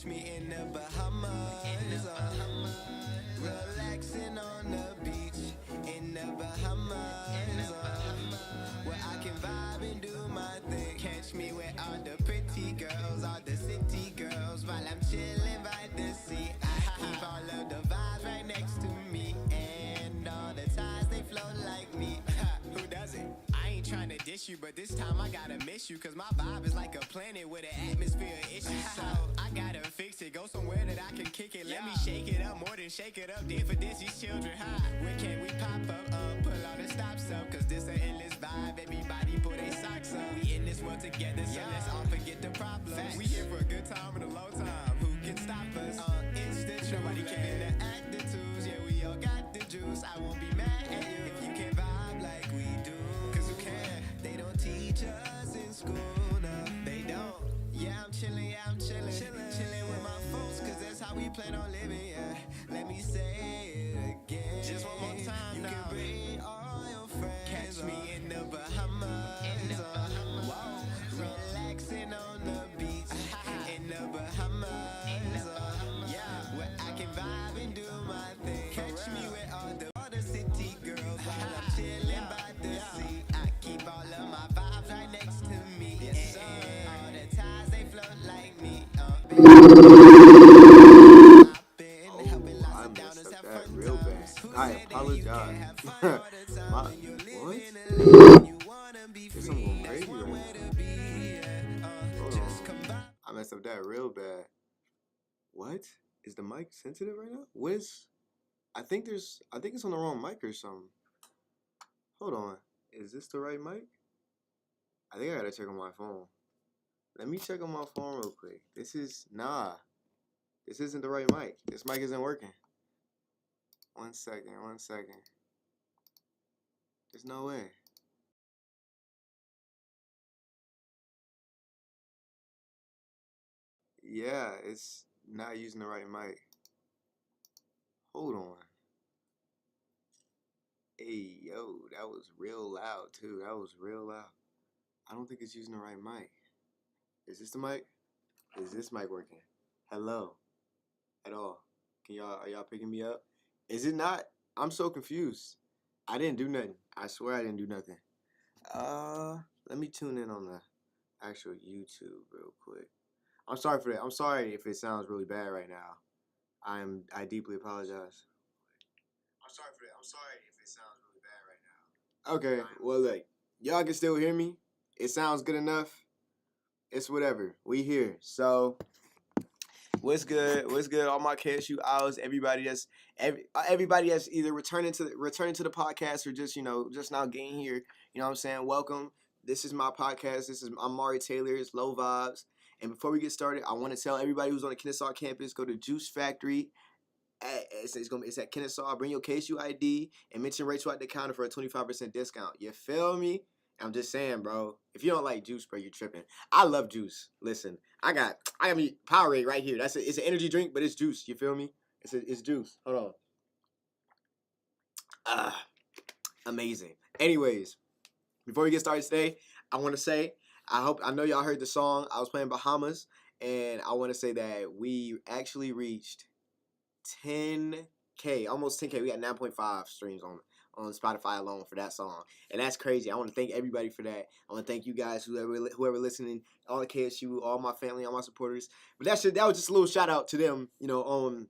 Catch me in the Bahamas, relaxing on the beach in the Bahamas, where I can vibe and do my thing. Catch me with all the pretty girls, all the city girls, while I'm chilling by the sea. I keep all of the vibes right next to me, and all the times they flow like me. Who doesn't? I ain't trying to dish you, but this time I gotta miss you, cause my vibe is like a planet with an atmosphere issues. So I gotta fix it, go somewhere that I can kick it. Let me shake it up, more than shake it up. Did for this, these children, Where can we pop up, pull all the stops up, cause this an endless vibe. Everybody put their socks up. We in this world together, so let's all forget the problems. We here for a good time and a low time. Who can stop us? It's the truth. Nobody can the attitudes. Yeah, we all got the juice. I won't be mad at you if you can't vibe like we do. Cause who can? They don't teach us in school, no, they don't. Yeah, I'm chillin', chillin' with my folks, cause that's how we plan on living, yeah. Let me say it again. Just one more time, you now. Can bring all your friends. Catch me in the Bahamas, whoa, relaxing on the beach in the Bahamas, yeah, where I can vibe and do my thing. Catch me with all the city girls while I'm chillin' by the sea. I keep all of my vibes right next to me, yes, and all the times they float like me. I messed up that real bad. I apologize. What? There's something crazy right now. Hold on. I messed up that real bad. What? Is the mic sensitive right now? What is... I think it's on the wrong mic or something. Hold on. Is this the right mic? I think I gotta check on my phone. Let me check on my phone real quick. This isn't the right mic. This mic isn't working. One second. There's no way. Yeah, it's not using the right mic. Hold on. Hey, yo, that was real loud too. That was real loud. I don't think it's using the right mic. Is this the mic? Is this mic working? Hello? At all? Are y'all picking me up? Is it not? I'm so confused. I didn't do nothing. I swear I didn't do nothing. Let me tune in on the actual YouTube real quick. I'm sorry for that. I'm sorry if it sounds really bad right now. I deeply apologize. I'm sorry for that. I'm sorry if it sounds really bad right now. Okay, well look, y'all can still hear me. It sounds good enough. It's whatever. We here. So what's good? What's good? All my KSU Owls, everybody that's either returning to the podcast or just now getting here. You know what I'm saying? Welcome. This is my podcast. I'm Mari Taylor. It's Low Vibes. And before we get started, I want to tell everybody who's on the Kennesaw campus, go to Juice Factory. It's at Kennesaw. Bring your KSU ID and mention Rachel at the counter for a 25% discount. You feel me? I'm just saying, bro. If you don't like juice, bro, you're tripping. I love juice. Listen, I got me Powerade right here. It's an energy drink, but it's juice. You feel me? It's juice. Hold on. Amazing. Anyways, before we get started today, I want to say I know y'all heard the song. I was playing Bahamas, and I want to say that we actually reached 10K, almost 10K. We got 9.5 streams on Spotify alone for that song, and that's crazy. I want to thank everybody for that. I want to thank you guys, whoever listening, all the KSU, all my family, all my supporters. But that was just a little shout out to them, on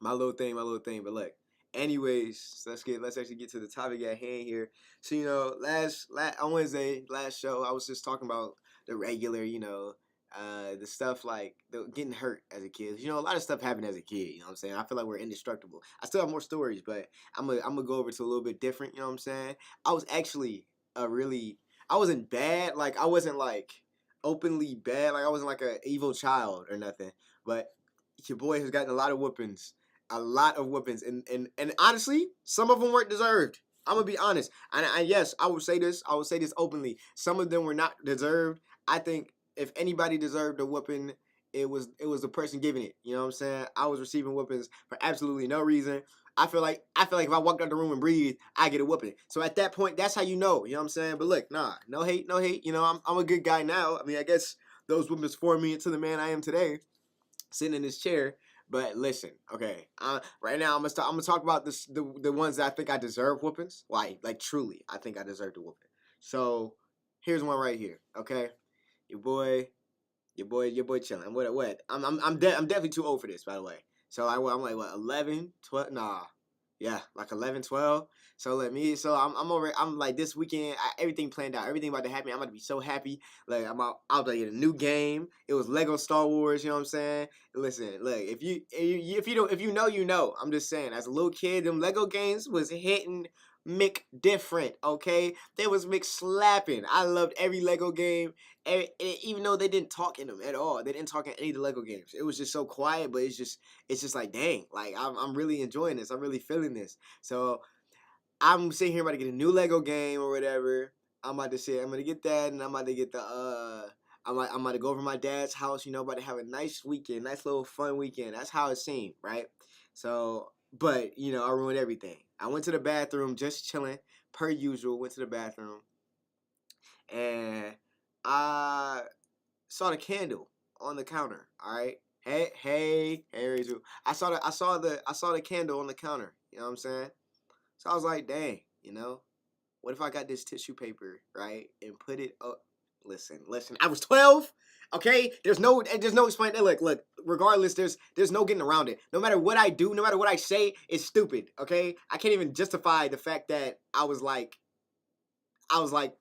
my little thing. But look, anyways, let's actually get to the topic at hand here. So last on Wednesday, last show, I was just talking about the regular, the stuff like getting hurt as a kid. A lot of stuff happened as a kid. You know what I'm saying? I feel like we're indestructible. I still have more stories, but I'm gonna go over to a little bit different. You know what I'm saying? I was actually I wasn't bad. Like I wasn't like openly bad. Like I wasn't like an evil child or nothing. But your boy has gotten a lot of whoopings. And honestly, some of them weren't deserved. I'm gonna be honest. And yes, I would say this openly. Some of them were not deserved. I think if anybody deserved a whooping, it was the person giving it. You know what I'm saying? I was receiving whoopings for absolutely no reason. I feel like if I walked out the room and breathed, I get a whooping. So at that point, that's how you know. You know what I'm saying? But look, no hate. I'm a good guy now. I mean, I guess those whoopings formed me into the man I am today. sitting in this chair. But listen, okay. Right now I'm gonna talk about the ones that I think I deserve whoopings. Like truly, I think I deserve the whooping. So here's one right here. Okay, your boy, your boy chilling. What? I'm definitely too old for this, by the way. So I'm like what 11, 12? Nah, yeah, like 11, 12. So I'm over. I'm like this weekend. Everything planned out. Everything about to happen. I'm about to be so happy. Like I'm out. I was like in a new game. It was Lego Star Wars. You know what I'm saying? Listen, look. If you know, you know. I'm just saying. As a little kid, them Lego games was hitting Mick different. Okay, they was Mick slapping. I loved every Lego game. Even though they didn't talk in them at all, they didn't talk in any of the Lego games. It was just so quiet, but it's just like dang, like I'm really enjoying this. I'm really feeling this. So I'm sitting here about to get a new Lego game or whatever. I'm gonna get that, and I'm about to get I'm about to go over to my dad's house. You know, about to have a nice weekend, nice little fun weekend. That's how it seemed, right? So, but you know, I ruined everything. I went to the bathroom, just chilling, per usual. Went to the bathroom, and I saw the candle on the counter. All right. Hey, Rachel. I saw the candle on the counter. You know what I'm saying? So I was like, dang, you know, what if I got this tissue paper, right, and put it up? Listen. I was 12. Okay, there's no explaining. Look. Regardless, there's no getting around it. No matter what I do, no matter what I say, it's stupid. Okay, I can't even justify the fact that I was like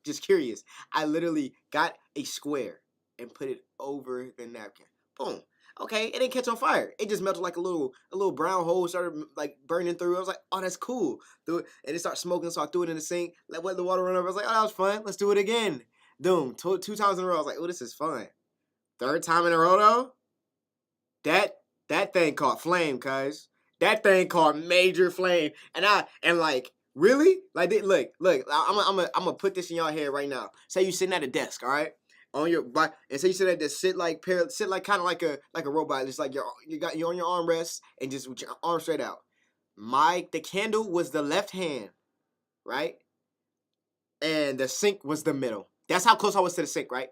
just curious. I literally got a square and put it over the napkin. Boom. Okay, it didn't catch on fire. It just melted like a little brown hole started like burning through. I was like, oh, that's cool. Do it, and it started smoking, so I threw it in the sink. Let the water run over. I was like, oh, that was fun. Let's do it again. Boom. Two times in a row. I was like, oh, this is fun. Third time in a row though, that thing caught flame, cuz. That thing caught major flame. And like really? Like look, I'm gonna put this in your head right now. Say you sitting at a desk, all right? On your back, and say you sit at this sit like kind of like a robot. Just like you're on your armrest and just with your arm straight out. The candle was the left hand, right? And the sink was the middle. That's how close I was to the sink, right?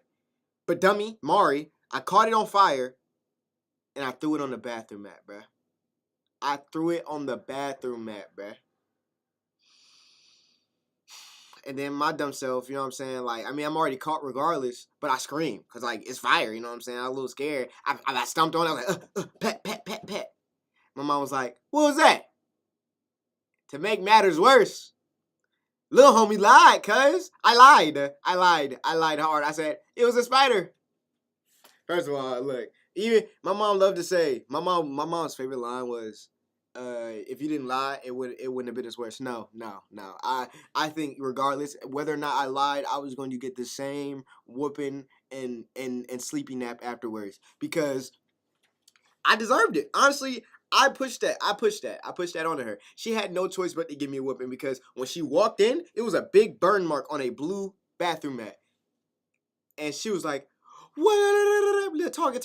But dummy, Mari, I caught it on fire and I threw it on the bathroom mat, bruh. I threw it on the bathroom mat, bruh. And then my dumb self, you know what I'm saying? Like, I mean, I'm already caught regardless, but I screamed because, like, it's fire, you know what I'm saying? I was a little scared. I got stomped on. I was like, pet. My mom was like, what was that? To make matters worse, little homie lied, cuz. I lied hard. I said, it was a spider. First of all, look, even my mom loved to say, my mom's favorite line was, if you didn't lie, it wouldn't have been as worse. No. I think regardless whether or not I lied, I was going to get the same whooping and sleepy nap afterwards because I deserved it. Honestly, I pushed that onto her. She had no choice but to give me a whooping because when she walked in, it was a big burn mark on a blue bathroom mat, and she was like, what? Talking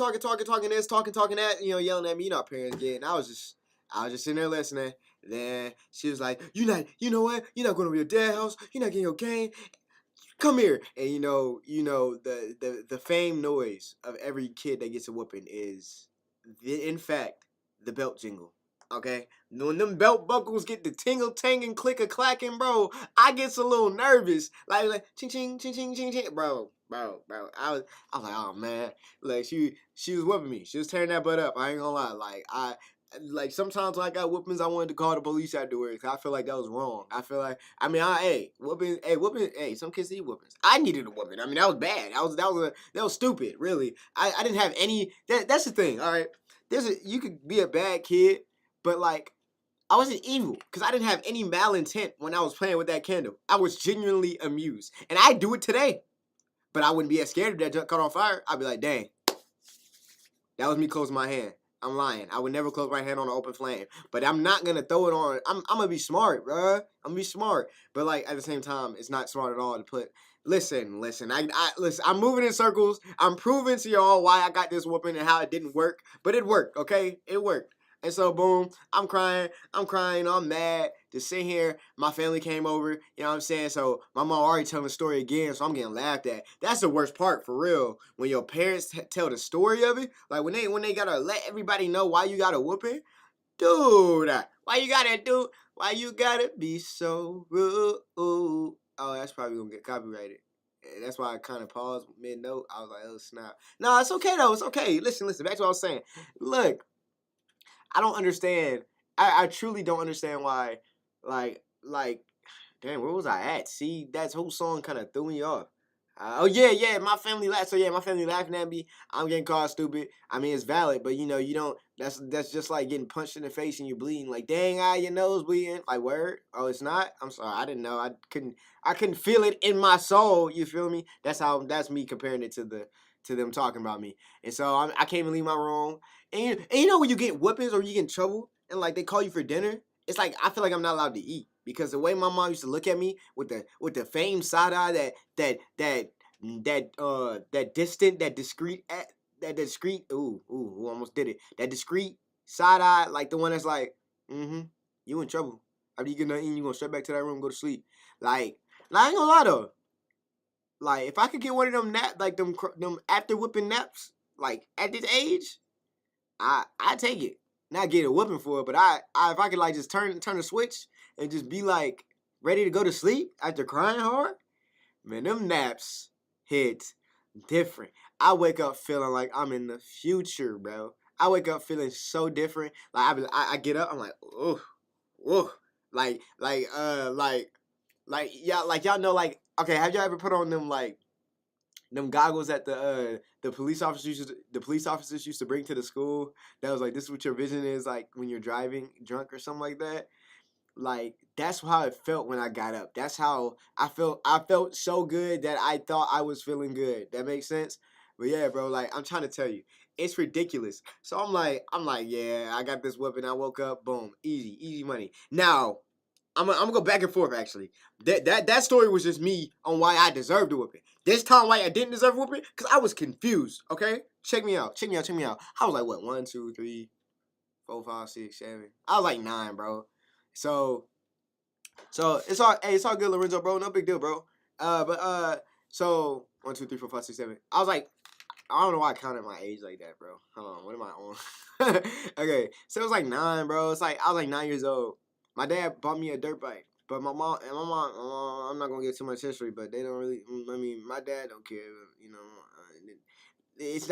this, talking that, you know, yelling at me. You know how parents get. And I was just sitting there listening. Then she was like, you know what? You're not going to your dad's house. You're not getting your game. Come here. And you know the famed noise of every kid that gets a whooping is, in fact, the belt jingle. Okay, when them belt buckles get the tingle tanging click a clacking, bro, I gets a little nervous. Like ching ching ching ching ching ching, bro. I was like, oh man, like she was whooping me. She was tearing that butt up. I ain't gonna lie. Like sometimes when I got whoopings, I wanted to call the police afterwards. I feel like that was wrong. I feel like whooping. Some kids need whoopings. I needed a whooping. I mean that was bad. That was stupid. Really, I didn't have any. That's the thing. All right, you could be a bad kid. But, like, I wasn't evil because I didn't have any malintent when I was playing with that candle. I was genuinely amused. And I do it today. But I wouldn't be as scared if that junk caught on fire. I'd be like, dang, that was me closing my hand. I'm lying. I would never close my hand on an open flame. But I'm not going to throw it on. I'm going to be smart, bruh. I'm going to be smart. But, like, at the same time, it's not smart at all to put... Listen. Listen, I'm moving in circles. I'm proving to y'all why I got this whooping and how it didn't work. But it worked, okay? It worked. And so, boom, I'm crying, I'm mad. Just sitting here, my family came over, you know what I'm saying? So, my mom already telling the story again, so I'm getting laughed at. That's the worst part, for real. When your parents tell the story of it, like when they gotta let everybody know why you got a whooping, dude, why you gotta be so rude? Oh, that's probably gonna get copyrighted. That's why I kind of paused mid note. I was like, oh snap. No, it's okay though. It's okay. Listen. Back to what I was saying. Look, I don't understand. I truly don't understand why. Like, damn, where was I at? See, that whole song kind of threw me off. Oh yeah, my family laughed. So yeah, my family laughing at me. I'm getting called stupid. I mean, it's valid, but you don't. That's just like getting punched in the face and you bleeding. Like, dang, your nose bleeding. Like, word? Oh, it's not. I'm sorry, I didn't know. I couldn't feel it in my soul. You feel me? That's me comparing it to them talking about me. And so I can't even leave my room. And you know when you get whoopings or you get in trouble and like they call you for dinner, it's like I feel like I'm not allowed to eat because the way my mom used to look at me with the famed side eye that distant that discreet almost did it, that discreet side eye, like the one that's like you in trouble after you get done eating, you gonna straight back to that room and go to sleep. Like I ain't gonna lie though, like if I could get one of them like them after whipping naps like at this age, I take it. Not get a whooping for it, but I if I could like just turn the switch and just be like ready to go to sleep after crying hard, man, them naps hit different. I wake up feeling like I'm in the future, bro. I wake up feeling so different. Like I get up, I'm like, oh, like y'all know, like, okay, have y'all ever put on them goggles that the police officers used to bring to the school, that was like, this is what your vision is like when you're driving drunk or something like that? Like, that's how it felt when I got up. That's how I felt. I felt so good that I thought I was feeling good. That makes sense? But yeah, bro, like I'm trying to tell you, it's ridiculous. So I'm like, yeah, I got this weapon. I woke up, boom, easy money. Now, I'm gonna go back and forth. Actually, that story was just me on why I deserved a whooping. This time, why I didn't deserve a whooping? Cause I was confused. Okay, check me out. I was like, what? 1, 2, 3, 4, 5, 6, 7. I was like 9, bro. So it's all good, Lorenzo, bro. No big deal, bro. So 1, 2, 3, 4, 5, 6, 7. I was like, I don't know why I counted my age like that, bro. Hold on, what am I on? Okay, so it was like 9, bro. It's like I was like 9 years old. My dad bought me a dirt bike, but my mom, I'm not gonna get too much history, but they don't really. I mean, my dad don't care, you know. It's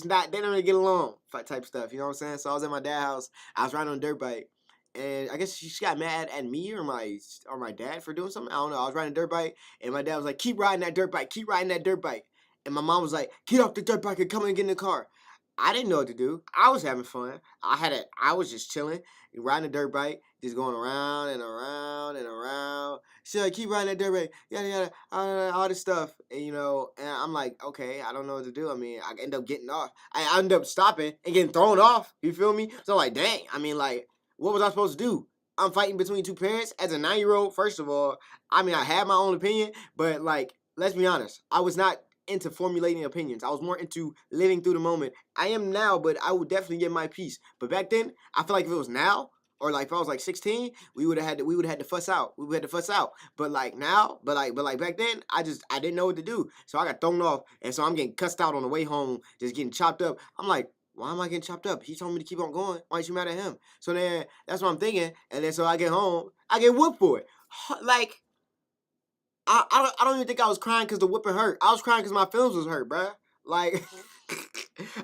not. They don't really get along, type stuff. You know what I'm saying? So I was at my dad's house. I was riding on a dirt bike, and I guess she got mad at me or my dad for doing something. I don't know. I was riding a dirt bike, and my dad was like, "Keep riding that dirt bike. Keep riding that dirt bike." And my mom was like, "Get off the dirt bike and come and get in the car." I didn't know what to do. I was having fun. I was just chilling, riding a dirt bike, just going around and around and around. She's like, keep riding that dirt bike, yada yada, all this stuff. And I'm like, okay, I don't know what to do. I mean, I end up getting off. I end up stopping and getting thrown off. You feel me? So I'm like, dang. I mean, like, what was I supposed to do? I'm fighting between two parents as a 9-year-old. First of all, I mean, I had my own opinion, but like, let's be honest, I was not into formulating opinions. I was more into living through the moment. I am now, but I would definitely get my peace. But back then, I feel like if it was now, or like if I was like 16, we would have had to fuss out. We would have had to fuss out. But like now, but like back then, I didn't know what to do. So I got thrown off, and so I'm getting cussed out on the way home, just getting chopped up. I'm like, why am I getting chopped up? He told me to keep on going. Why aren't you mad at him? So then that's what I'm thinking. And then so I get home, I get whooped for it. Like, I don't even think I was crying because the whipping hurt. I was crying because my feelings was hurt, bruh. Like,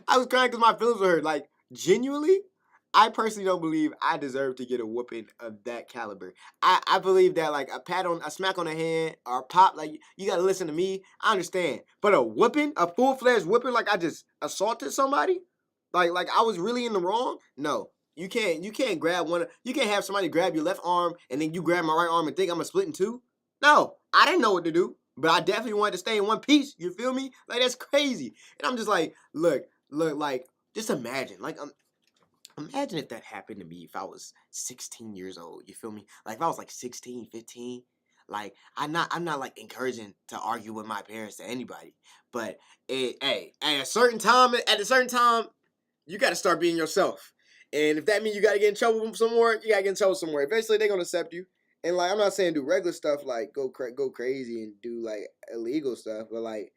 I was crying because my feelings were hurt. Like, genuinely, I personally don't believe I deserve to get a whooping of that caliber. I believe that, like, a smack on the hand, or a pop, like, you gotta listen to me. I understand. But a whooping, a full-fledged whooping, like I just assaulted somebody? Like I was really in the wrong? No. You can't grab you can't have somebody grab your left arm and then you grab my right arm and think I'm gonna split in two? No, I didn't know what to do, but I definitely wanted to stay in one piece. You feel me? Like, that's crazy. And I'm just like, look, like, just imagine, like, imagine if that happened to me if I was 16 years old. You feel me? Like, if I was like 16, 15, like, I'm not like encouraging to argue with my parents to anybody, but at a certain time, you got to start being yourself. And if that means you gotta get in trouble somewhere, you gotta get in trouble somewhere. Eventually, they're gonna accept you. And like, I'm not saying do regular stuff like go crazy and do like illegal stuff, but like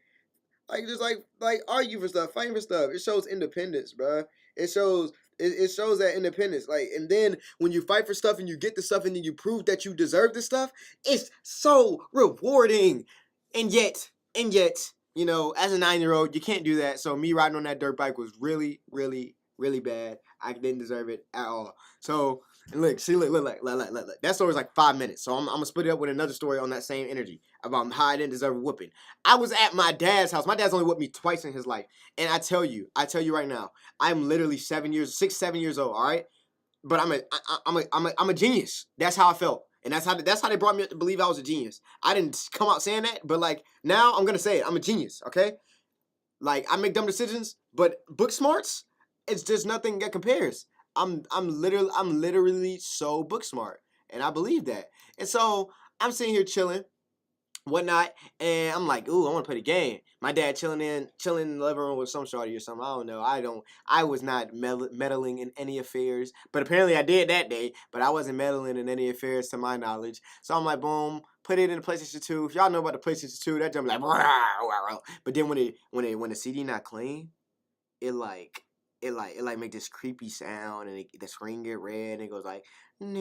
just like argue for stuff, fighting for stuff. It shows independence, bro. It shows it shows that independence. Like, and then when you fight for stuff and you get the stuff and then you prove that you deserve the stuff, it's so rewarding. And yet, you know, as a 9-year-old, you can't do that. So me riding on that dirt bike was really, really, really bad. I didn't deserve it at all. So and look, see, look. That story's like 5 minutes. So I'm gonna split it up with another story on that same energy about how I didn't deserve a whooping. I was at my dad's house. My dad's only whooped me twice in his life, and I tell you right now, I'm literally 7 years old. All right, but I'm a genius. That's how I felt, and that's how they brought me up to believe I was a genius. I didn't come out saying that, but like now I'm gonna say it. I'm a genius. Okay, like I make dumb decisions, but book smarts, it's just nothing that compares. I'm literally so book smart, and I believe that. And so I'm sitting here chilling, whatnot, and I'm like, ooh, I want to play the game. My dad chilling in the living room with some shorty or something. I don't know. I was not meddling in any affairs, but apparently I did that day. But I wasn't meddling in any affairs to my knowledge. So I'm like, boom, put it in the PlayStation 2. If y'all know about the PlayStation 2, that jump like, but then when the CD not clean, it make this creepy sound, and the screen get red and it goes like, and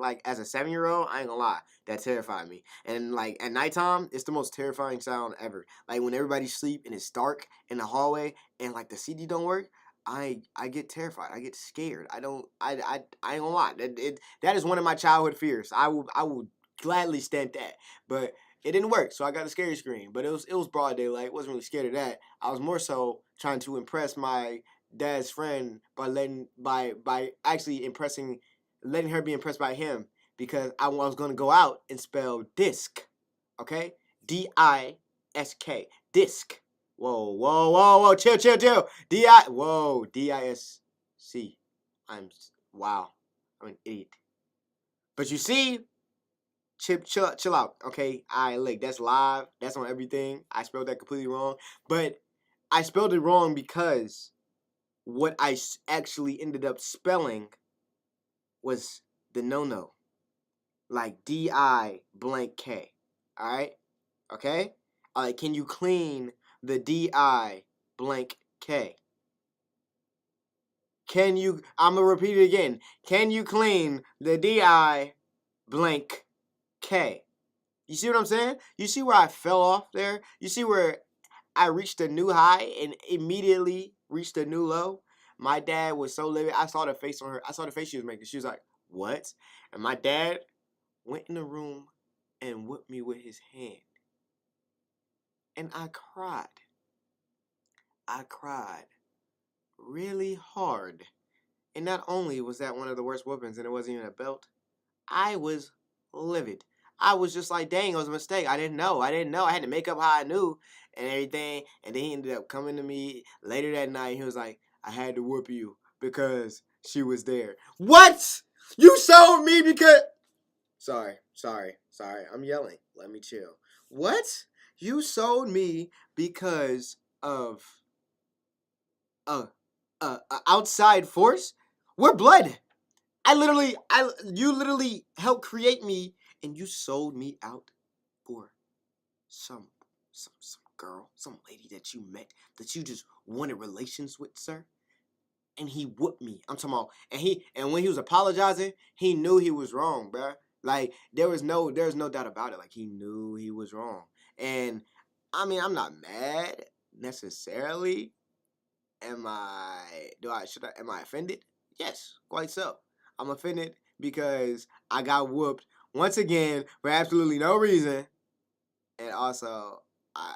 like as a 7-year-old, I ain't gonna lie, that terrified me. And like at nighttime, it's the most terrifying sound ever. Like when everybody's asleep and it's dark in the hallway and like the CD don't work, I get terrified. I get scared. I ain't gonna lie. That is one of my childhood fears. I will gladly stand that, but it didn't work, so I got a scary screen. But it was broad daylight. I wasn't really scared of that. I was more so trying to impress my dad's friend by actually letting her be impressed by him, because I was gonna go out and spell disc, okay, DISK, disc. Whoa, chill, DISC. Wow, I'm an idiot. But you see. Chill out, okay? Look, that's live. That's on everything. I spelled that completely wrong. But I spelled it wrong because what I actually ended up spelling was the no. Like DI blank K. Alright? Okay? Alright, can you clean the DI blank K? I'm gonna repeat it again. Can you clean the DI blank K? You see what I'm saying? You see where I fell off there? You see where I reached a new high and immediately reached a new low? My dad was so livid. I saw the face on her. I saw the face she was making. She was like, what? And my dad went in the room and whipped me with his hand. And I cried. I cried really hard. And not only was that one of the worst whoopings and it wasn't even a belt, I was livid. I was just like, dang, it was a mistake. I didn't know. I had to make up how I knew and everything. And then he ended up coming to me later that night. He was like, I had to whoop you because she was there. What? You sold me because... Sorry. I'm yelling. Let me chill. What? You sold me because of outside force? We're blood. You literally helped create me, and you sold me out for some girl, some lady that you met, that you just wanted relations with, sir. And he whooped me. I'm talking about, and when he was apologizing, he knew he was wrong, bruh. Like there's no doubt about it. Like he knew he was wrong. And I mean, I'm not mad necessarily. Am I offended? Yes, quite so. I'm offended because I got whooped once again for absolutely no reason. And also, I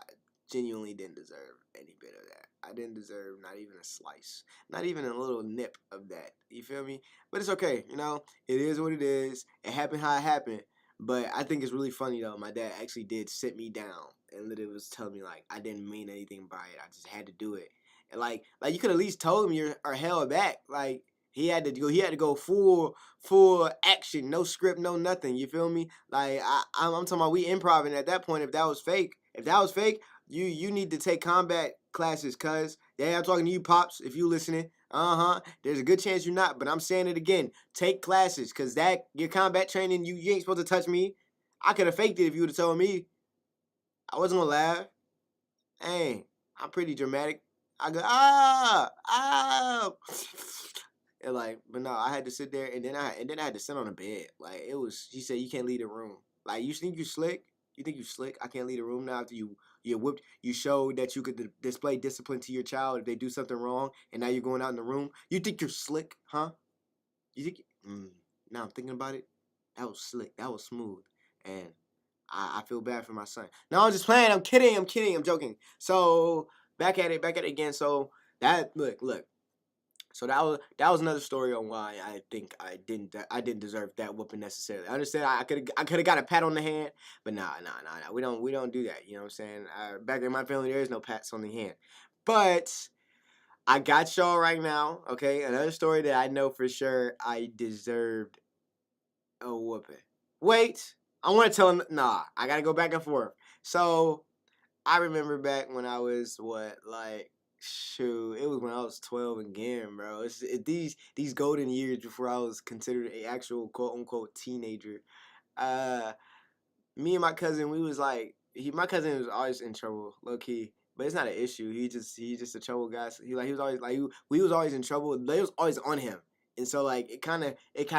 genuinely didn't deserve any bit of that. I didn't deserve not even a slice, not even a little nip of that. You feel me? But it's okay. You know, it is what it is. It happened how it happened. But I think it's really funny, though. My dad actually did sit me down and literally was telling me, like, I didn't mean anything by it. I just had to do it. And, like you could at least told me or held back. Like, he had to go full action, no script, no nothing. You feel me? Like I'm talking about we improv, and at that point, if that was fake, you need to take combat classes, cuz. Yeah, I'm talking to you, Pops, if you listening. There's a good chance you're not, but I'm saying it again. Take classes, cause that your combat training, you ain't supposed to touch me. I could have faked it if you would have told me. I wasn't gonna laugh. Hey, I'm pretty dramatic. I go ah. And like, but no, I had to sit there, and then I had to sit on the bed. Like it was. She said you can't leave the room. Like you think you slick? You think you slick? I can't leave the room now after you whipped. You showed that you could display discipline to your child if they do something wrong, and now you're going out in the room. You think you're slick, huh? You think? Now I'm thinking about it. That was slick. That was smooth, and I feel bad for my son. No, I'm just playing. I'm kidding. I'm joking. So back at it again. So that look. So that was another story on why I think I didn't deserve that whooping necessarily. I understand I could have got a pat on the hand, but nah. We don't do that. You know what I'm saying? Back in my family, there is no pats on the hand. But I got y'all right now. Okay, another story that I know for sure I deserved a whooping. Wait, I want to tell him. Nah, I gotta go back and forth. So I remember back when I was shoot, it was when I was 12 again, bro. These golden years before I was considered a actual quote unquote teenager. Uh, Me and my cousin, we was my cousin was always in trouble, low key. But it's not an issue. He's just a trouble guy. So he was always we was always in trouble. They was always on him. And so it kind of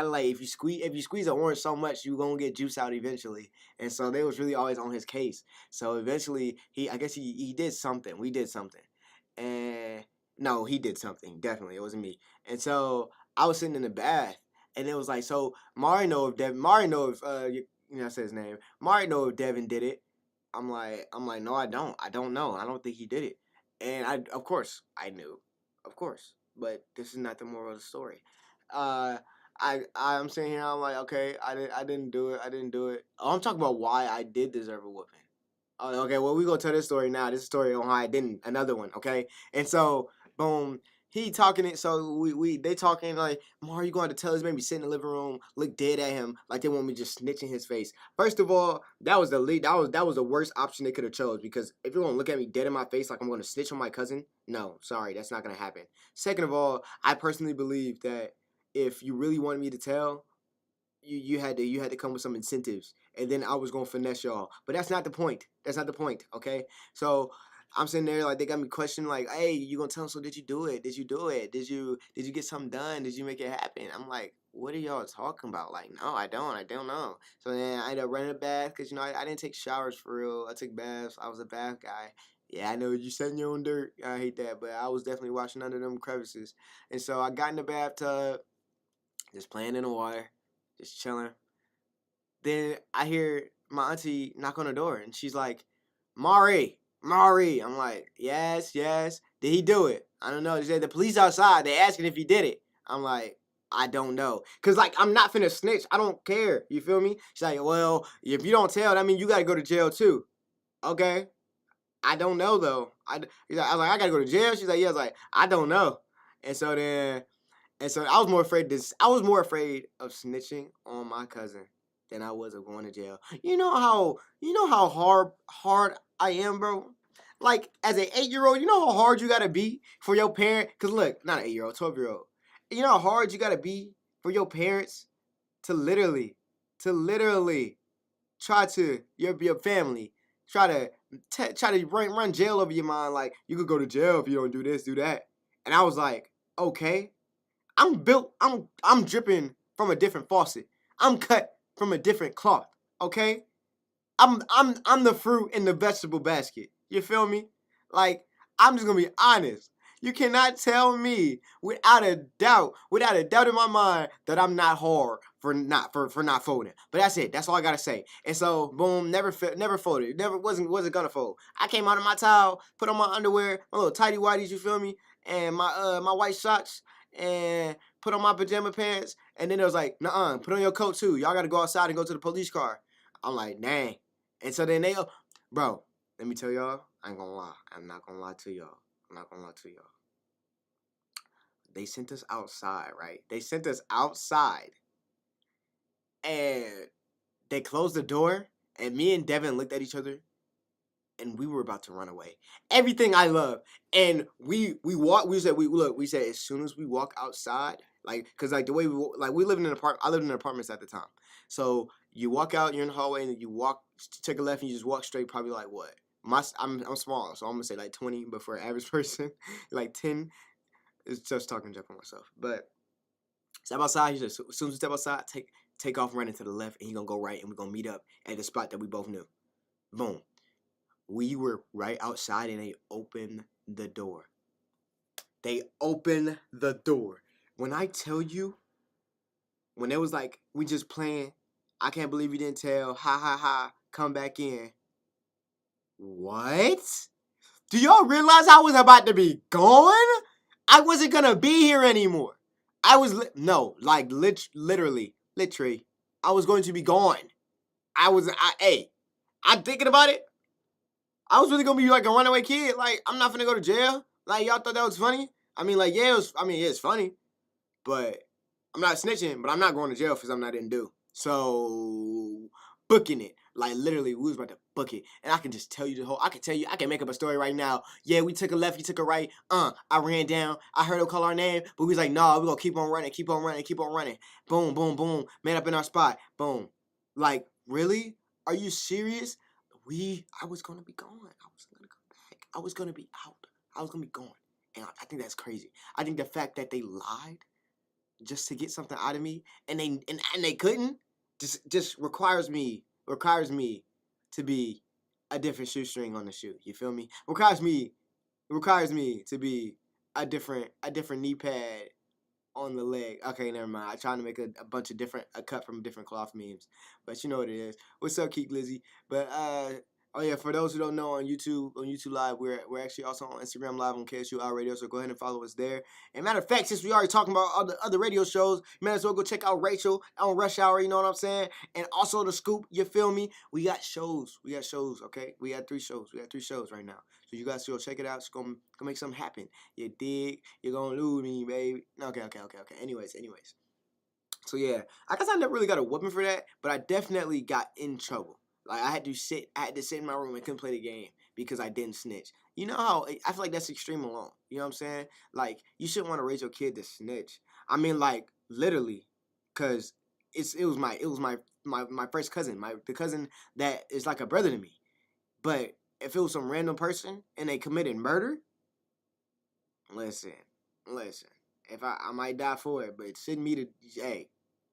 like if you squeeze an orange so much, you gonna get juice out eventually. And so they was really always on his case. So eventually I guess he did something. We did something, and no, he did something. Definitely, it wasn't me. And so I was sitting in the bath, and it was like, so Mari know if I said his name. Mari know if Devin did it. I'm like, no, I don't. I don't know. I don't think he did it. And of course, I knew, of course. But this is not the moral of the story. Uh, I'm sitting here. I'm like, okay, I didn't do it. I didn't do it. Oh, I'm talking about why I did deserve a whooping. Oh, okay, well, we gonna tell this story now. This is a story on how I didn't. Another one, okay? And so, boom, he talking it. So they talking like, Mar, you going to tell us? Maybe sit in the living room, look dead at him, like they want me to just snitch in his face. First of all, that was the lead. That was the worst option they could have chose, because if you're gonna look at me dead in my face like I'm gonna snitch on my cousin, no, sorry, that's not gonna happen. Second of all, I personally believe that if you really wanted me to tell, you had to come with some incentives, and then I was gonna finesse y'all. But that's not the point. That's not the point. Okay. So I'm sitting there like they got me questioning like, hey, you gonna tell them? So did you do it? Did you do it? Did you get something done? Did you make it happen? I'm like, what are y'all talking about? Like, no, I don't know. So then I ended up running a bath because I didn't take showers for real. I took baths. I was a bath guy. Yeah, I know you sat in your own dirt. I hate that, but I was definitely washing under them crevices. And so I got in the bathtub, just playing in the water, just chilling. Then I hear my auntie knock on the door, and she's like, Mari. I'm like, yes. Did he do it? I don't know. They said the police outside. They asking if he did it. I'm like, I don't know. Because, I'm not finna snitch. I don't care. You feel me? She's like, well, if you don't tell, that means you got to go to jail, too. Okay. I don't know, though. I was like, I got to go to jail? She's like, yeah. I was like, I don't know. And so I was more afraid of snitching on my cousin than I was of going to jail. You know how hard I am, bro? Like as an 8-year-old, you know how hard you gotta be for your parent? Cause look, not an 8-year-old, 12-year-old. You know how hard you gotta be for your parents to literally try to your family try to run jail over your mind. Like you could go to jail if you don't do this, do that. And I was like, okay. I'm dripping from a different faucet. I'm cut from a different cloth. Okay? I'm the fruit in the vegetable basket. You feel me? Like, I'm just gonna be honest. You cannot tell me without a doubt in my mind that I'm not hard for not folding. But that's it. That's all I gotta say. And so, boom, never folded. Never wasn't gonna fold. I came out of my towel, put on my underwear, my little tighty whities, you feel me, and my white socks, and put on my pajama pants. And then it was like, nuh-uh, put on your coat too. Y'all gotta go outside and go to the police car. I'm like, dang. And so then bro, let me tell y'all, I ain't gonna lie. I'm not gonna lie to y'all. They sent us outside, right? They sent us outside. And they closed the door. And me and Devin looked at each other. and we were about to run away. Everything I love. And we said as soon as we walk outside, like, cause like the way we lived in an apartment. I lived in apartments at the time. So you walk out, you're in the hallway, and you take a left, and you just walk straight. Probably like what? I'm small, so I'm gonna say like 20, but for an average person, like 10. It's just talking junk on myself. But step outside. He said, as soon as you step outside, take off running to the left, and you're gonna go right, and we're gonna meet up at the spot that we both knew. Boom. We were right outside, and they opened the door. They opened the door. When I tell you, when it was like, we just playing, I can't believe you didn't tell, ha ha ha, come back in. What? Do y'all realize I was about to be gone? I wasn't gonna be here anymore. I was, literally, I was going to be gone. I'm thinking about it. I was really gonna be like a runaway kid. Like, I'm not gonna go to jail. Like, y'all thought that was funny? I mean, like, yeah, it's funny. But I'm not snitching, but I'm not going to jail for something I didn't do. So, booking it. Like, literally, we was about to book it. And I can just tell you I can make up a story right now. Yeah, we took a left, you took a right. I ran down. I heard him call our name, but we was like, nah, we gonna keep on running, keep on running, keep on running. Boom, boom, boom. Man up in our spot. Boom. Like, really? Are you serious? I was gonna be gone. I was gonna come back. I was gonna be out. I was gonna be gone. And I think that's crazy. I think the fact that they lied just to get something out of me, and they couldn't, just requires me to be a different shoestring on the shoe. You feel me? Requires me to be a different knee pad on the leg. Okay, never mind. I trying to make a bunch of a cut from different cloth memes, but you know what it is. What's up, Keek Lizzie? But oh yeah, for those who don't know, on YouTube Live, we're actually also on Instagram Live on KSU Owl Radio, so go ahead and follow us there. And matter of fact, since we already talking about other radio shows, you might as well go check out Rachel on Rush Hour, you know what I'm saying? And also The Scoop, you feel me? We got shows, okay? We got 3 shows. We got 3 shows right now. So you guys go check it out. It's gonna make something happen. You dig? You're gonna lose me, baby. Okay. Anyways. So yeah, I guess I never really got a whooping for that, but I definitely got in trouble. Like, I had to sit in my room and couldn't play the game because I didn't snitch. You know how I feel like that's extreme alone. You know what I'm saying? Like, you shouldn't want to raise your kid to snitch. I mean, like, literally, cause it was my first cousin, the cousin that is like a brother to me. But if it was some random person and they committed murder, listen. If I might die for it, but send me to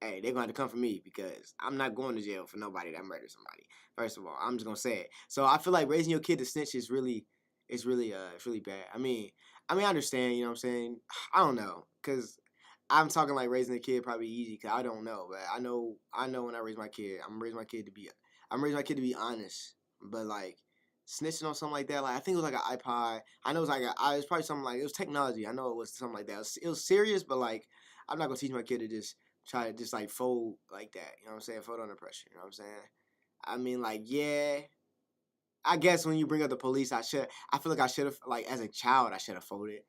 hey, they're going to have to come for me because I'm not going to jail for nobody that murdered somebody. First of all, I'm just going to say it. So I feel like raising your kid to snitch is really bad. I mean, I understand, you know what I'm saying? I don't know, because I'm talking like raising a kid probably easy because I don't know. But I know when I raise my kid, I'm raising my kid to be honest. But like, snitching on something like that, like, I think it was like an iPod. I know it was like it was probably something like, it was technology. I know it was something like that. It was serious, but like, I'm not going to teach my kid to just try to just like fold like that. You know what I'm saying? Fold under pressure. You know what I'm saying? I mean, like, yeah. I guess when you bring up the police, I feel like I should have, like, as a child, I should have folded.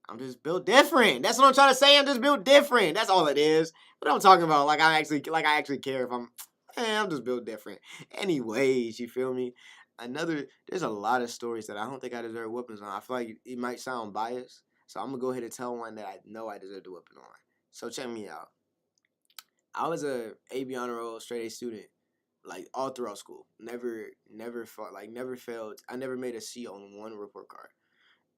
I'm just built different. That's what I'm trying to say. I'm just built different. That's all it is. What I'm talking about, like, I actually care if I'm just built different. Anyways, you feel me? There's a lot of stories that I don't think I deserve whoopings on. I feel like it might sound biased, so I'm gonna go ahead and tell one that I know I deserve the whooping on. So check me out. I was a AB honor roll straight A student, like, all throughout school. Never failed. I never made a C on one report card.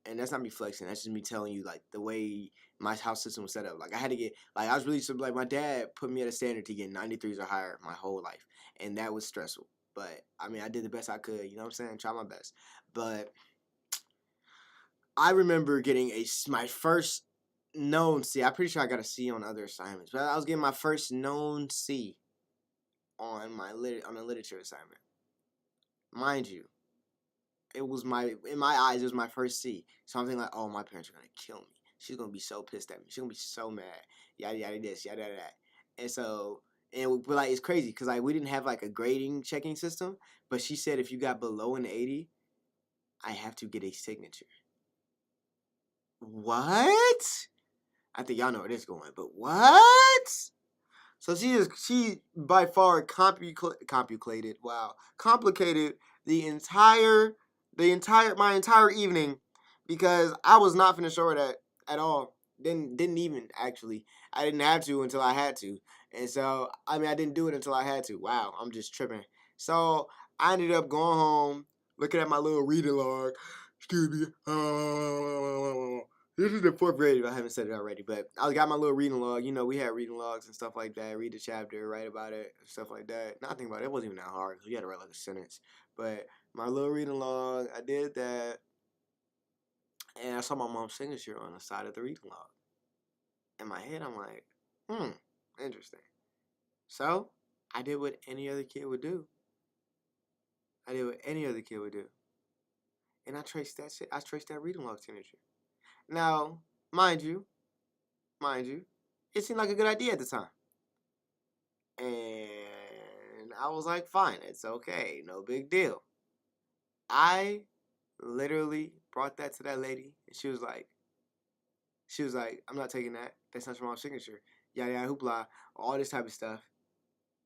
And that's not me flexing. That's just me telling you, like, the way my house system was set up. Like, I had to get, like, I was really, like, my dad put me at a standard to get 93s or higher my whole life. And that was stressful. But, I mean, I did the best I could, you know what I'm saying? Try my best. But I remember getting my first known C. I'm pretty sure I got a C on other assignments. But I was getting my first known C on a literature assignment. Mind you, in my eyes, it was my first C. So I'm thinking like, oh, my parents are gonna kill me. She's gonna be so pissed at me. She's gonna be so mad. Yada yada this, yada yada that. And so, but like, it's crazy because like, we didn't have like a grading checking system. But she said if you got below an 80, I have to get a signature. What? I think y'all know where this is going. But what? So she by far complicated the entire my entire evening because I was not finna show her that at all. Didn't even actually. I didn't have to until I had to, and so I didn't do it until I had to. Wow, I'm just tripping. So I ended up going home, looking at my little reading log. Excuse me. This is the fourth grade if I haven't said it already, but I got my little reading log. You know, we had reading logs and stuff like that. Read the chapter, write about it, stuff like that. Not think about it. It wasn't even that hard because you had to write like a sentence. But my little reading log, I did that, and I saw my mom's signature on the side of the reading log. In my head, I'm like, interesting. So I did what any other kid would do. And I traced that shit. I traced that reading log signature. Now, mind you, it seemed like a good idea at the time. And I was like, fine, it's okay, no big deal. I literally brought that to that lady, and she was like, I'm not taking that. That's not your mom's signature. Yada yada hoopla, all this type of stuff.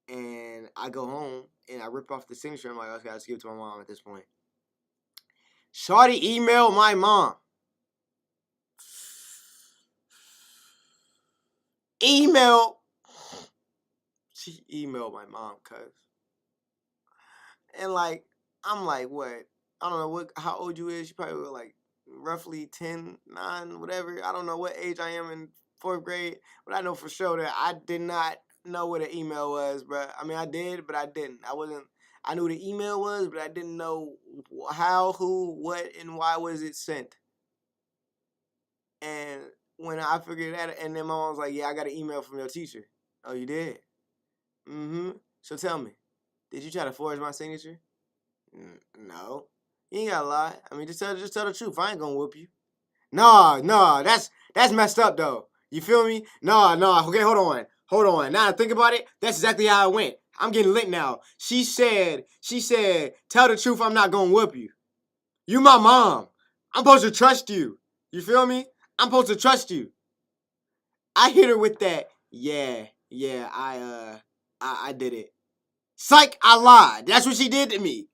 And I go home and I rip off the signature. I'm like, okay, I'll just give it to my mom at this point. Shawty emailed my mom. She emailed my mom, cuz. And like, I'm like, what? I don't know how old you is. She probably was like roughly 10, 9, whatever. I don't know what age I am in 4th grade, but I know for sure that I did not know what an email was, bro. I did, but I didn't. I knew what an email was, but I didn't know how, who, what, and why was it sent. And when I figured that, and then my mom was like, yeah, I got an email from your teacher. Oh, you did? Mm-hmm. So tell me, did you try to forge my signature? No. You ain't gotta lie. Just tell the truth. I ain't gonna whoop you. No, that's messed up though. You feel me? No. Okay, hold on. Now I think about it, that's exactly how it went. I'm getting lit now. She said, tell the truth, I'm not gonna whoop you. You my mom. I'm supposed to trust you. You feel me? I'm supposed to trust you. I hit her with that. Yeah, I did it. Psych, I lied. That's what she did to me.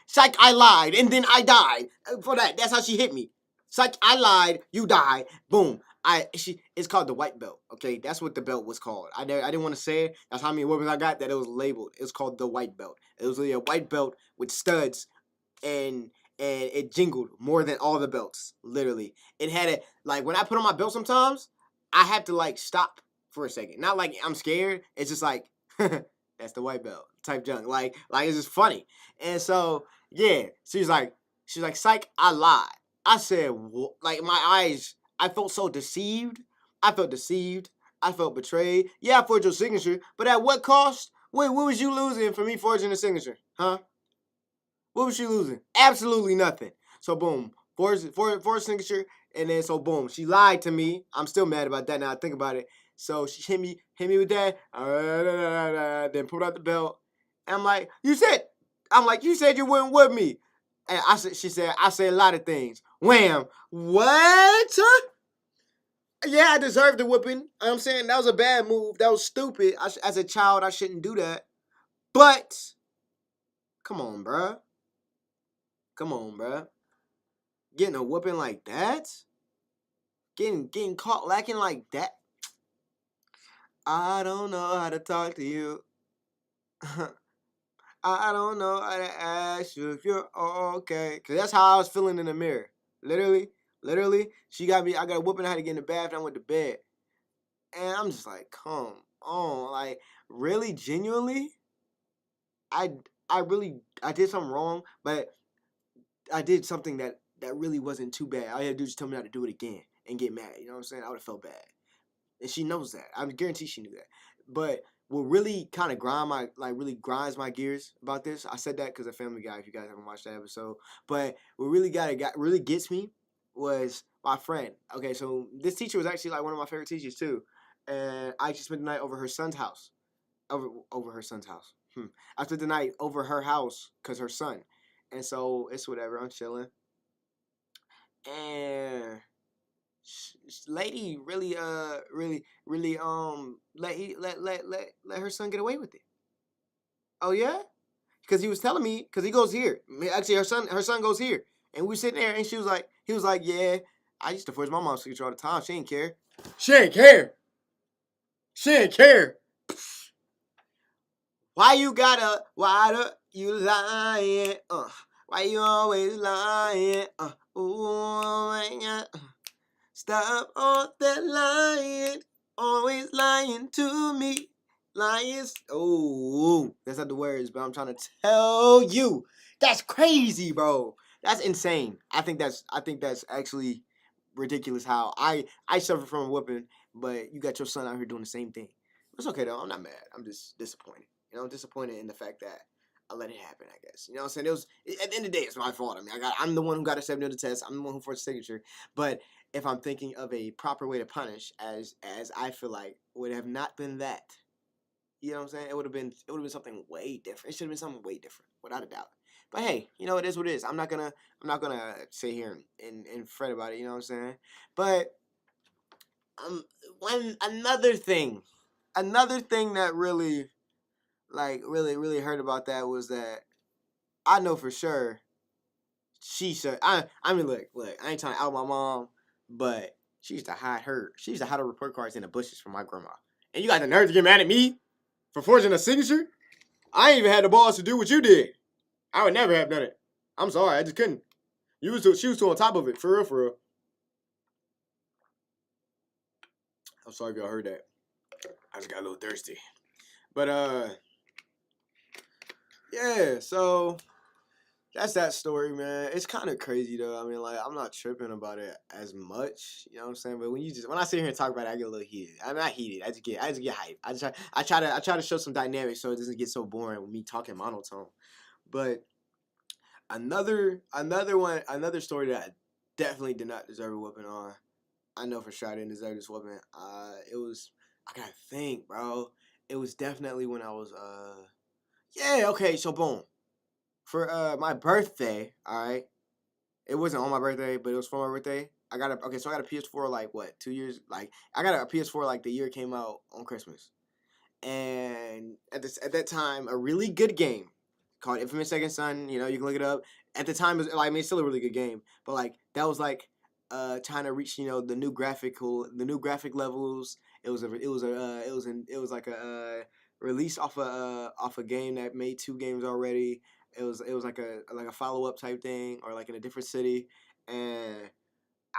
Psych, I lied, and then I died. For that, that's how she hit me. Psych, I lied, you died. Boom. It's called the white belt. Okay, that's what the belt was called. I didn't want to say it. That's how many weapons I got that it was labeled. It's called the white belt. It was really a white belt with studs, and it jingled more than all the belts. Literally, it had it like when I put on my belt. Sometimes I have to like stop for a second. Not like I'm scared. It's just like. That's the white belt type junk. Like it's just funny. And so yeah, she's like, psych, I lied. I said, like my eyes, I felt so deceived. I felt betrayed. Yeah, I forged your signature, but at what cost? What was you losing for me forging the signature? Huh? What was she losing? Absolutely nothing. So boom, forged signature, and then so boom, she lied to me. I'm still mad about that now. I think about it. So she hit me with that. Then pulled out the belt. And I'm like, you said you wouldn't whip me. And she said, I said a lot of things. Wham. What? Yeah, I deserved the whipping. You know what I'm saying? That was a bad move. That was stupid. As a child, I shouldn't do that. But, come on, bruh. Getting a whooping like that? Getting caught lacking like that? I don't know how to talk to you. I don't know how to ask you if you're okay. Cause that's how I was feeling in the mirror. Literally. She got me. I got a whooping. I had to get in the bath. And I went to bed. And I'm just like, come on, like really, genuinely. I did something wrong, but I did something that really wasn't too bad. All you had to do is tell me not to do it again and get mad. You know what I'm saying? I would have felt bad. And she knows that. I guarantee she knew that. But what really kind of grinds my gears about this, I said that because of Family Guy, if you guys haven't watched that episode. But what really really gets me was my friend. Okay, so this teacher was actually like one of my favorite teachers too. And I actually spent the night over her son's house. Over her son's house. I spent the night over her house because her son. And so it's whatever. I'm chilling. And lady really let her son get away with it. Oh yeah? because he was telling me, because he goes here. Actually, her son goes here. And we were sitting there, and he was like, yeah, I used to force my mom's signature all the time. She didn't care. She didn't care. She didn't care. Why you lying? Why you always lying? Oh my God. Stop all that lying. Always lying to me. Lying. Oh, that's not the words, but I'm trying to tell you. That's crazy, bro. That's insane. I think that's actually ridiculous how I suffer from a whooping, but you got your son out here doing the same thing. It's okay though. I'm not mad. I'm just disappointed. I'm disappointed in the fact that I let it happen, I guess. You know what I'm saying? It was, at the end of the day, it's my fault. I mean, I'm the one who got accepted on the test. I'm the one who forced the signature. But if I'm thinking of a proper way to punish, as I feel like would have not been that. You know what I'm saying? It would have been something way different. It should have been something way different, without a doubt. But hey, it is what it is. I'm not gonna sit here and fret about it. You know what I'm saying? But another thing that really really hurt about that was that I know for sure she said I mean look, I ain't trying to out my mom, but she used to hide her report cards in the bushes from my grandma. And you got the nerve to get mad at me for forging a signature? I ain't even had the balls to do what you did. I would never have done it. I'm sorry, I just couldn't. She was too on top of it, for real. I'm sorry if y'all heard that. I just got a little thirsty. But yeah, so that's that story, man. It's kind of crazy though. I mean, like, I'm not tripping about it as much, you know what I'm saying? But when I sit here and talk about it, I get a little heated. I'm not heated. I just get hyped. I try to show some dynamics so it doesn't get so boring with me talking monotone. But another story that I definitely did not deserve a whooping on. I know for sure I didn't deserve this whooping. I gotta think, bro. It was definitely when I was so boom. For my birthday, alright. It wasn't on my birthday, but it was for my birthday. I got a PS4 like what, 2 years, like I got a PS4 like the year it came out on Christmas. And at that time, a really good game called Infamous Second Son, you can look it up. At the time, it's still a really good game, but like that was like trying to reach the new graphic levels. It was like a release off a game that made 2 games already. It was like a follow up type thing, or like in a different city, and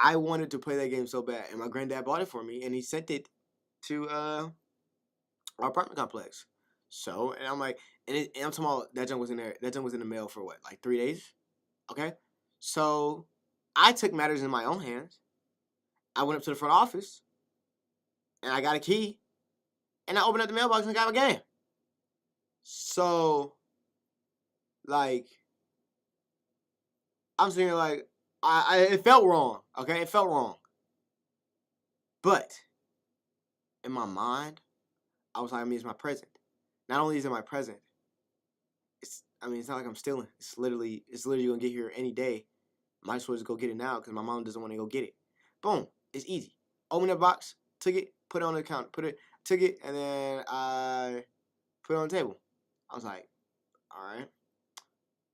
I wanted to play that game so bad, and my granddad bought it for me, and he sent it to our apartment complex. So, and I'm like, and I'm talking about that junk was in there. That junk was in the mail for what, like 3 days? Okay, so I took matters in my own hands. I went up to the front office, and I got a key, and I opened up the mailbox and got my game. So, like, I'm sitting here like, it felt wrong. Okay, it felt wrong. But in my mind, I was like, it's my present. Not only is it my present, it's not like I'm stealing. It's literally gonna get here any day. Might as well just go get it now because my mom doesn't want to go get it. Boom, it's easy. Open the box, took it, put it on the counter, took it, and then I put it on the table. I was like, all right.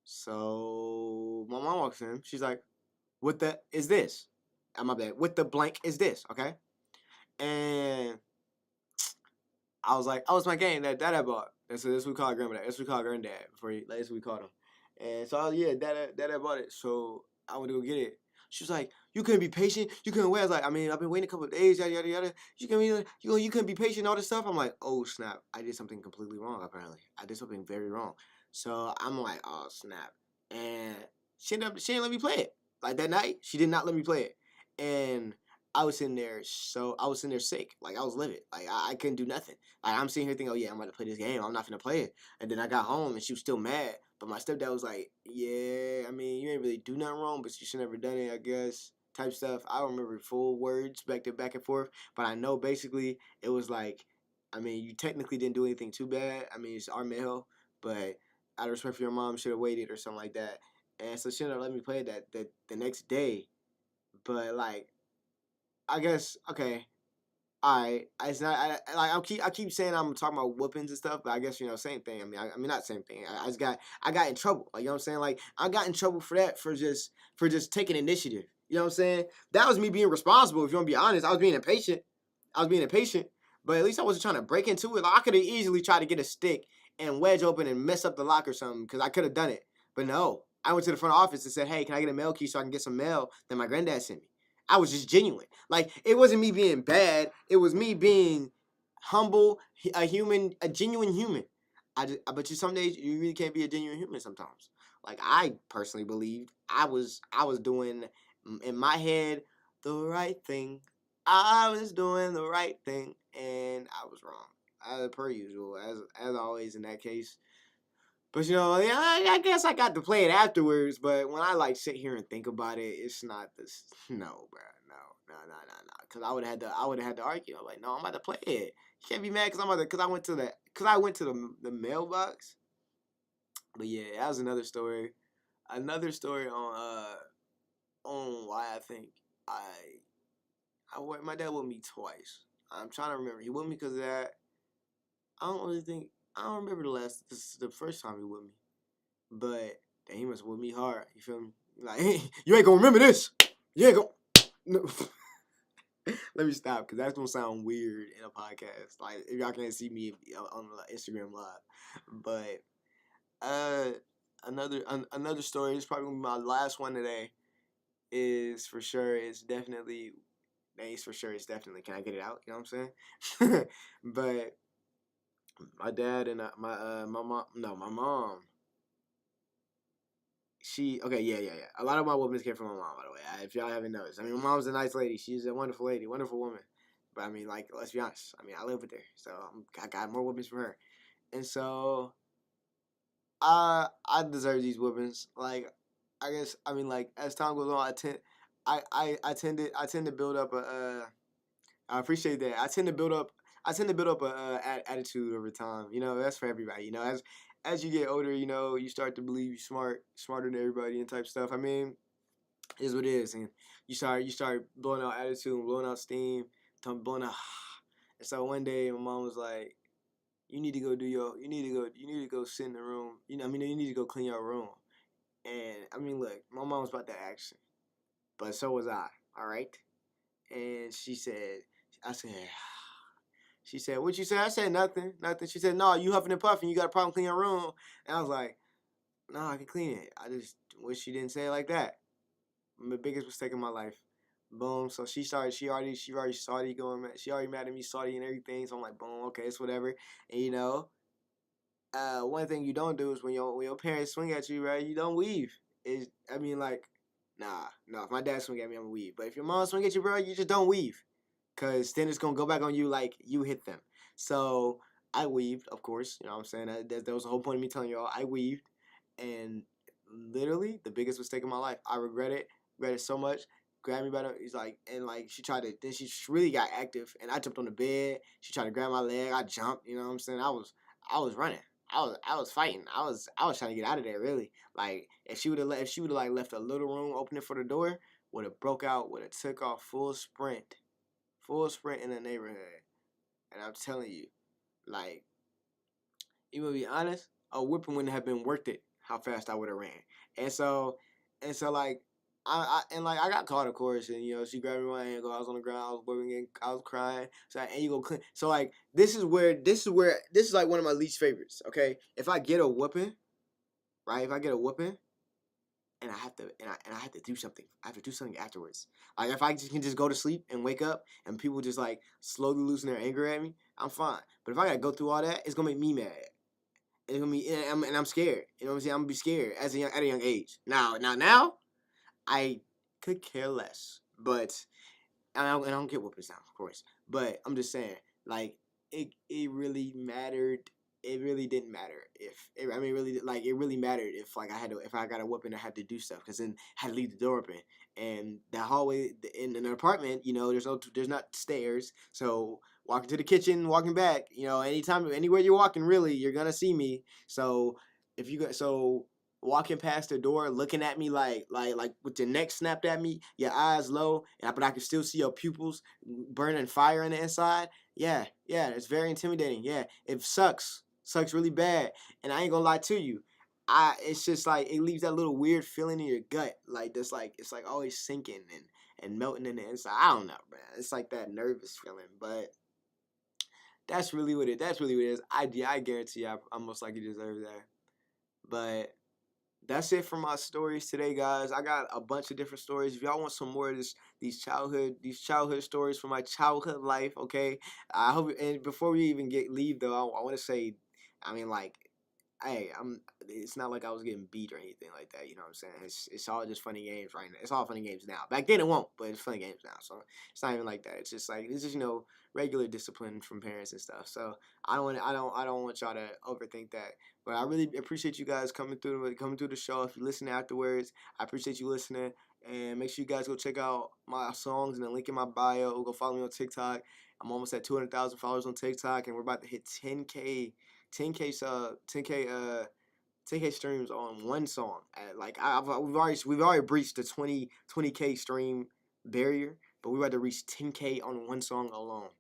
So my mom walks in. She's like, what the is this? My bad. What the blank is this? Okay. And I was like, oh, it's my game that I bought. That's what we call grandma. That's what we call granddad. That's what we called him. And so dad bought it. So I went to go get it. She was like, you couldn't be patient. You couldn't wait. I was like, I've been waiting a couple of days. Yada yada yada. You couldn't be patient. All this stuff. I'm like, oh snap! I did something completely wrong. Apparently, I did something very wrong. So I'm like, oh snap! And she didn't let me play it. Like that night, she did not let me play it. And I was sitting there sick. Like I was livid. Like I couldn't do nothing. Like I'm sitting here thinking, oh yeah, I'm about to play this game. I'm not gonna play it. And then I got home and she was still mad. But my stepdad was like, yeah, you ain't really do nothing wrong, but you should never done it, I guess. Type stuff. I don't remember full words back and forth. But I know basically it was like, you technically didn't do anything too bad. It's our mail, but out of respect for your mom, should have waited or something like that. And so she ended up letting me play that the next day. But like, I guess, okay, All right, it's not. I keep saying I'm talking about whoopings and stuff, but I guess same thing. I mean not same thing. I got in trouble. Like you know what I'm saying. Like I got in trouble for that for just taking initiative. You know what I'm saying. That was me being responsible. If you want to be honest, I was being impatient. But at least I wasn't trying to break into it. Like, I could have easily tried to get a stick and wedge open and mess up the lock or something because I could have done it. But no, I went to the front office and said, "Hey, can I get a mail key so I can get some mail that my granddad sent me?" I was just genuine. Like it wasn't me being bad. It was me being humble, a human, a genuine human. But some days you really can't be a genuine human sometimes. Like I personally believed I was doing in my head the right thing. I was doing the right thing, and I was wrong, as per usual, as always in that case. But yeah, I guess I got to play it afterwards. But when I like sit here and think about it, it's not this. No, bro, no. Because I would have had to argue. I'm like, no, I'm about to play it. You can't be mad because I went to the mailbox. But yeah, that was another story. Another story on why I think my dad with me twice. I'm trying to remember. He with me because of that. I don't really think. I don't remember this is the first time he with me. But dang, he must with me hard. You feel me? Like, you ain't gonna remember this. You ain't gonna. No. Let me stop because that's gonna sound weird in a podcast. Like if y'all can't see me on Instagram live. But another story. It's probably gonna be my last one today. Is for sure. It's definitely. It's for sure. It's definitely. Can I get it out? You know what I'm saying? But my dad and my mom. No, my mom. Yeah. A lot of my whoopings came from my mom, by the way. If y'all haven't noticed, I mean, my mom's a nice lady. She's a wonderful lady, wonderful woman. But I mean, like, let's be honest. I mean, I live with her, so I got more whoopings from her, and so I deserve these whoopings. Like, I guess I mean, like, as time goes on, I tend to build up a. I appreciate that. I tend to build up a attitude over time. That's for everybody. As you get older, you start to believe you're smarter than everybody and type stuff. I mean, it is what it is, and you start blowing out attitude and blowing out steam, blowing out. And so one day, my mom was like, "You need to go you need to go sit in the room. You need to go clean your room." And I mean, look, my mom was about to action, but so was I. All right, and I said. She said, "What you say?" I said, "Nothing, nothing." She said, "No, you huffing and puffing. You got a problem cleaning your room." And I was like, "No, I can clean it. I just wish she didn't say it like that." The biggest mistake in my life. Boom. So she already started going. She already mad at me, salty and everything. So I'm like, boom, okay, it's whatever. And one thing you don't do is when your parents swing at you, right? You don't weave. Nah, no. If my dad swing at me, I'm gonna weave. But if your mom swing at you, bro, you just don't weave. Because then it's going to go back on you like you hit them. So I weaved, of course. You know what I'm saying? That was the whole point of me telling y'all. I weaved. And literally, the biggest mistake of my life. I regret it so much. Grabbed me by the, he's like, and like, then she really got active. And I jumped on the bed. She tried to grab my leg. I jumped. You know what I'm saying? I was running. I was fighting. I was trying to get out of there, really. Like, if she would have like left a little room opening for the door, would have broke out, would have took off full sprint in the neighborhood. And I'm telling you, like, even to be honest, a whipping wouldn't have been worth it how fast I would have ran. And so like I got caught, of course, and she grabbed me by my ankle. I was on the ground, I was whipping, I was crying. So and you go clean. So like this is like one of my least favorites. Okay, if I get a whooping, right? If I get a whooping, and I have to do something. I have to do something afterwards. Like if I can just go to sleep and wake up and people just like slowly losing their anger at me, I'm fine. But if I gotta go through all that, it's gonna make me mad. It's gonna be and I'm scared. You know what I'm saying? I'm gonna be scared at a young age. Now I could care less. But and I don't get whoopings now, of course. But I'm just saying, like it really mattered. It really didn't matter it really mattered if like if I got a whooping, I had to do stuff because then I had to leave the door open and that hallway in an apartment, there's not stairs, so walking to the kitchen, walking back, anywhere you're walking, really, you're gonna see me. So if you got walking past the door, looking at me like with your neck snapped at me, your eyes low, but I can still see your pupils burning fire on the inside. Yeah, it's very intimidating. Yeah, it sucks really bad, and I ain't gonna lie to you. It's just like it leaves that little weird feeling in your gut, like this, like it's like always sinking and melting in the inside. I don't know, man. It's like that nervous feeling, but that's really what it. That's really what it is. I guarantee you, I most likely deserve that. But that's it for my stories today, guys. I got a bunch of different stories. If y'all want some more of these childhood stories from my childhood life, okay. I hope. And before we even leave though, I want to say, I mean, like, hey, It's not like I was getting beat or anything like that. You know what I'm saying? It's all just funny games right now. It's all funny games now. Back then it won't, but it's funny games now. So it's not even like that. It's just regular discipline from parents and stuff. So I don't want y'all to overthink that. But I really appreciate you guys coming through the show. If you listen afterwards, I appreciate you listening. And make sure you guys go check out my songs in the link in my bio. Go follow me on TikTok. I'm almost at 200,000 followers on TikTok, and we're about to hit 10K 10K streams on one song. We've already breached the 20K stream barrier, but we're about to reach 10K on one song alone.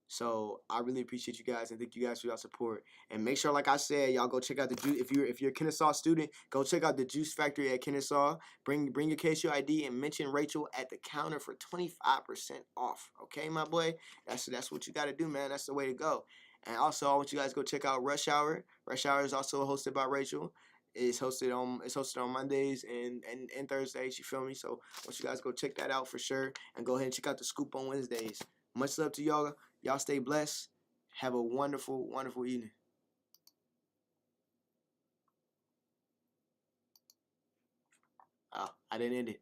So I really appreciate you guys and thank you guys for your support. And make sure, like I said, y'all go check out the juice. If you're a Kennesaw student, go check out the Juice Factory at Kennesaw. Bring your KSU ID and mention Rachel at the counter for 25% off. Okay, my boy, that's what you got to do, man. That's the way to go. And also, I want you guys to go check out Rush Hour. Rush Hour is also hosted by Rachel. It's hosted on Mondays and Thursdays. You feel me? So I want you guys to go check that out for sure. And go ahead and check out the Scoop on Wednesdays. Much love to y'all. Y'all stay blessed. Have a wonderful, wonderful evening. Oh, I didn't end it.